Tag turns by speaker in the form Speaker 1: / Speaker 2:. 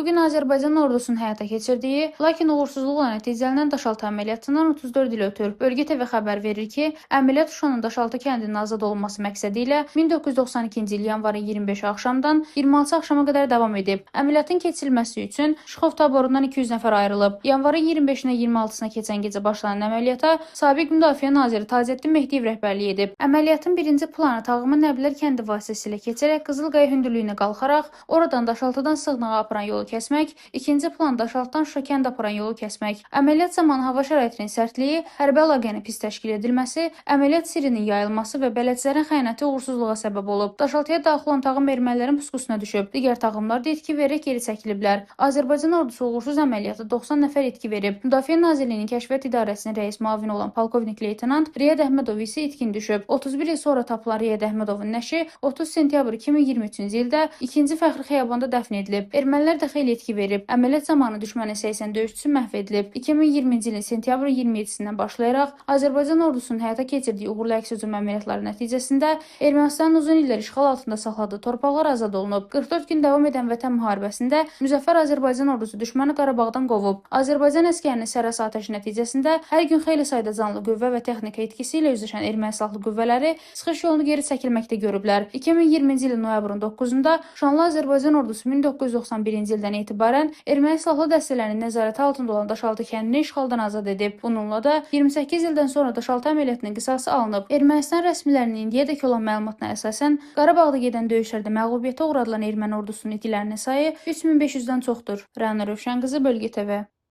Speaker 1: Bugün Azərbaycan ordusunun həyata keçirdiyi, lakin uğursuzluqla nəticələnən Daşaltı əməliyyatından 34 il ötür. Bölgə TV xəbər verir ki, əməliyyat Şuşanın Daşaltı kəndinin azad olunması məqsədi ilə 1992-ci il yanvarın 25 axşamdan 26 axşama qədər davam edib. Əməliyyatın keçirilməsi üçün Şıxov taborundan 200 nəfər ayrılıb. Yanvarın 25-nə 26-sına keçən gecə başlanan əməliyyata sabiq Müdafiə naziri Tacəddin Mehdiyev rəhbərlik edib. Əməliyyatın birinci planı Tağımı Nəblər kəndi vasitəsilə keçərək Qızılqaya hündürlüyünə qalxaraq, oradan Daşaltıdan Sığnağa aparan yolu kəsmək, ikinci plan Daşaltıdan Şuşa kənd aparan yolu kəsmək. Əməliyyat zamanı hava şəraitinin sərtliyi, hərbi əlaqənin pis təşkil edilməsi, əməliyyat sirrinin yayılması və bələdçilərin xəyanəti uğursuzluğa səbəb olub. Daşaltıya daxil olan tağım ermənilərin puskusuna düşüb. Digər tağımlar da itki verərək geri çəkiliblər. Azərbaycan ordusu uğursuz əməliyyatda 90 nəfər itki verib. Müdafiə Nazirliyinin Kəşfiyyat İdarəsinin rəis müavini olan polkovnik leytenant Riyad Əhmədov isə itkin düşüb. 31 il sonra tapılan Riyad Əhmədovun nəşi 30 sentyabr 2023-cü ildə 2-ci Fəxri Xiyabanda dəfn edilib. Ermənilər də xeyli itki verib. Əməliyyat zamanı düşmənin 80 döyüşçüsü məhv edilib. 2020-ci ilin sentyabr 27-sindən başlayaraq Azərbaycan ordusunun həyata keçirdiyi uğurlu əks-hücum əməliyyatları nəticəsində Ermənistanın uzun illər işğal altında saxladığı torpaqlar azad olunub. 44 gün davam edən Vətən müharibəsində müzəffər Azərbaycan ordusu düşməni Qarabağdan qovub. Azərbaycan əskərinin sərrast atəşi nəticəsində hər gün xeyli sayda canlı qüvvə və texnika itkisi ilə üzləşən erməni silahlı qüvvələri çıxış yolunu geri çəkilməkdə görüblər. 2020-ci ilin noyabrın 9-da şanlı Azərbaycan ordusu 1991-ci ildən etibarən erməni silahlı dəstələrinin nəzarəti altında olan Daşaltı kəndini işğaldan azad edib. Bununla da 28 ildən sonra Daşaltı əməliyyatının qisası alınıb. Ermənistan rəsmilərinin indiyədək olan məlumatına əsasən Qarabağda gedən döyüşlərdə məğlubiyyətə uğradılan erməni ordusunun itkilərinin sayı 3500-dən çoxdur. Rəna Rövşənqızı, Bölgə TV.